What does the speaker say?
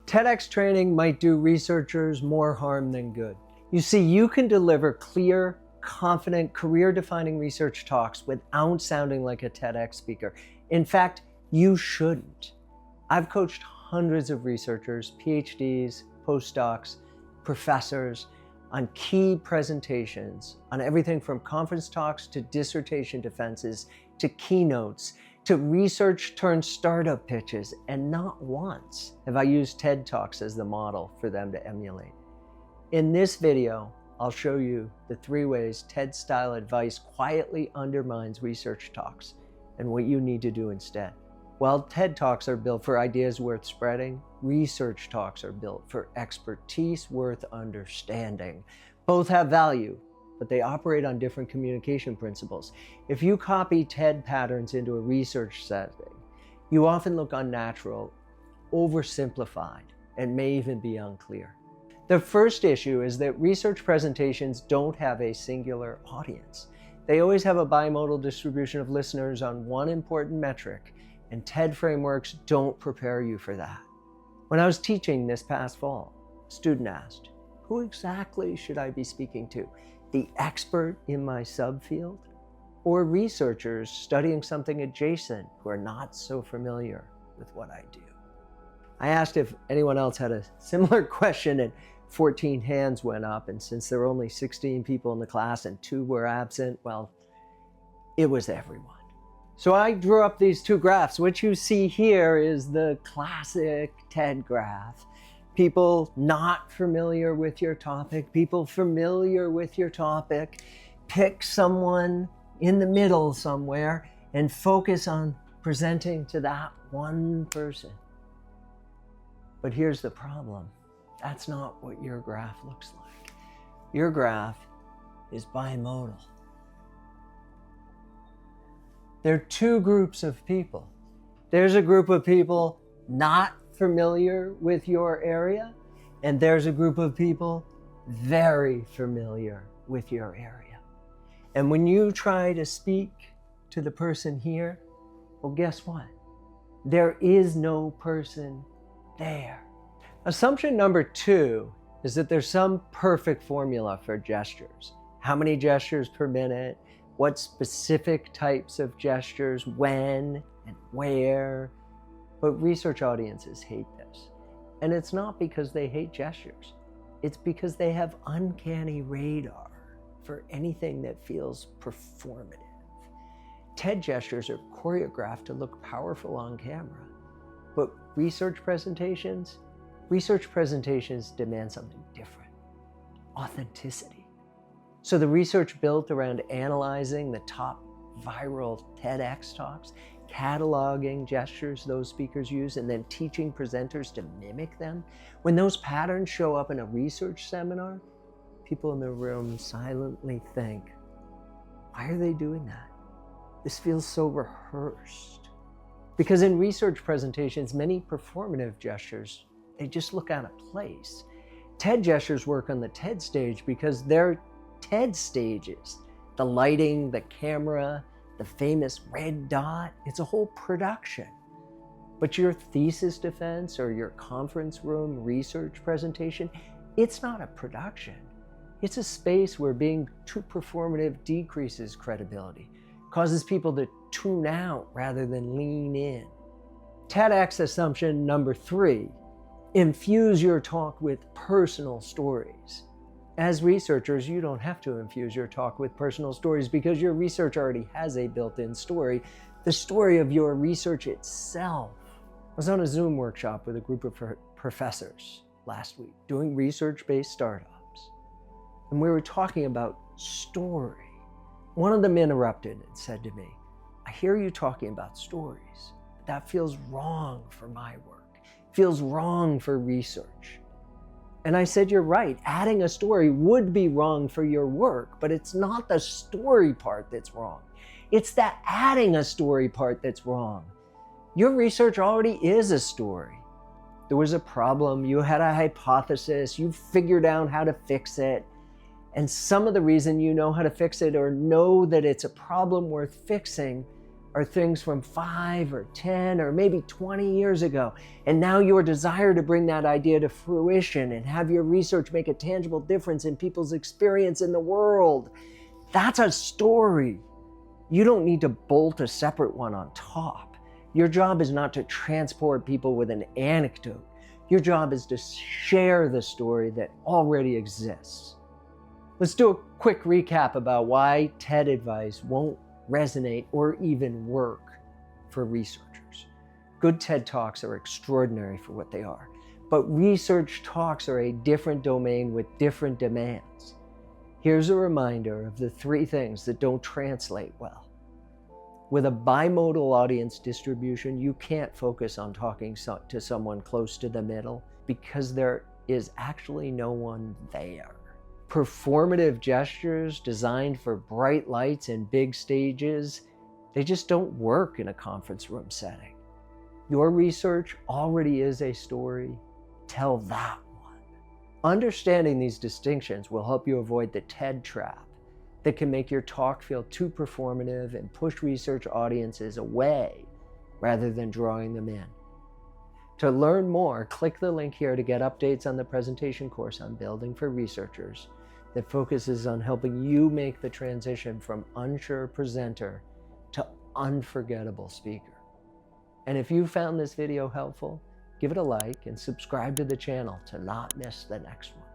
TEDx training might do researchers more harm than good. You see, you can deliver clear, confident, career-defining research talks without sounding like a TEDx speaker. In fact, you shouldn't. I've coached hundreds of researchers, PhDs, postdocs, professors on key presentations, on everything from conference talks to dissertation defenses, to keynotes, to research turned startup pitches, and not once have I used TED Talks as the model for them to emulate. In this video, I'll show you the 3 ways TED-style advice quietly undermines research talks and what you need to do instead. While TED Talks are built for ideas worth spreading, research talks are built for expertise worth understanding. Both have value, but they operate on different communication principles. If you copy TED patterns into a research setting, you often look unnatural, oversimplified, and may even be unclear. The first issue is that research presentations don't have a singular audience. They always have a bimodal distribution of listeners on one important metric, and TED frameworks don't prepare you for that. When I was teaching this past fall, a student asked, who exactly should I be speaking to? The expert in my subfield, or researchers studying something adjacent who are not so familiar with what I do? I asked if anyone else had a similar question, and 14 hands went up, and since there were only 16 people in the class and 2 were absent, well, it was everyone. So I drew up these 2 graphs. What you see here is the classic TED graph. People not familiar with your topic, people familiar with your topic. Pick someone in the middle somewhere and focus on presenting to that one person. But here's the problem. That's not what your graph looks like. Your graph is bimodal. There are 2 groups of people. There's a group of people not familiar with your area, and there's a group of people very familiar with your area. And when you try to speak to the person here, well, guess what? There is no person there. Assumption number 2 is that there's some perfect formula for gestures. How many gestures per minute? What specific types of gestures, when and where? But research audiences hate this. And it's not because they hate gestures. It's because they have uncanny radar for anything that feels performative. TED gestures are choreographed to look powerful on camera. But research presentations demand something different: authenticity. So the research built around analyzing the top viral TEDx talks, cataloging gestures those speakers use, and then teaching presenters to mimic them. When those patterns show up in a research seminar, people in the room silently think, why are they doing that? This feels so rehearsed. Because in research presentations, many performative gestures, they just look out of place. TED gestures work on the TED stage because they're TED stages. The lighting, the camera, the famous red dot, it's a whole production. But your thesis defense or your conference room research presentation, it's not a production. It's a space where being too performative decreases credibility, causes people to tune out rather than lean in. TEDx assumption number 3, infuse your talk with personal stories. As researchers, you don't have to infuse your talk with personal stories because your research already has a built-in story, the story of your research itself. I was on a Zoom workshop with a group of professors last week doing research-based startups, and we were talking about story. One of them interrupted and said to me, I hear you talking about stories, but that feels wrong for my work. It feels wrong for research. And I said, you're right, adding a story would be wrong for your work, but it's not the story part that's wrong. It's the adding a story part that's wrong. Your research already is a story. There was a problem, you had a hypothesis, you figured out how to fix it, and some of the reason you know how to fix it or know that it's a problem worth fixing are things from 5 or 10 or maybe 20 years ago. And now your desire to bring that idea to fruition and have your research make a tangible difference in people's experience in the world. That's a story. You don't need to bolt a separate one on top. Your job is not to transport people with an anecdote. Your job is to share the story that already exists. Let's do a quick recap about why TED advice won't resonate or even work for researchers. Good TED Talks are extraordinary for what they are, but research talks are a different domain with different demands. Here's a reminder of the 3 things that don't translate well. With a bimodal audience distribution, you can't focus on talking to someone close to the middle because there is actually no one there. Performative gestures designed for bright lights and big stages, they just don't work in a conference room setting. Your research already is a story. Tell that one. Understanding these distinctions will help you avoid the TED trap that can make your talk feel too performative and push research audiences away rather than drawing them in. To learn more, click the link here to get updates on the presentation course I'm building for researchers that focuses on helping you make the transition from unsure presenter to unforgettable speaker. And if you found this video helpful, give it a like and subscribe to the channel to not miss the next one.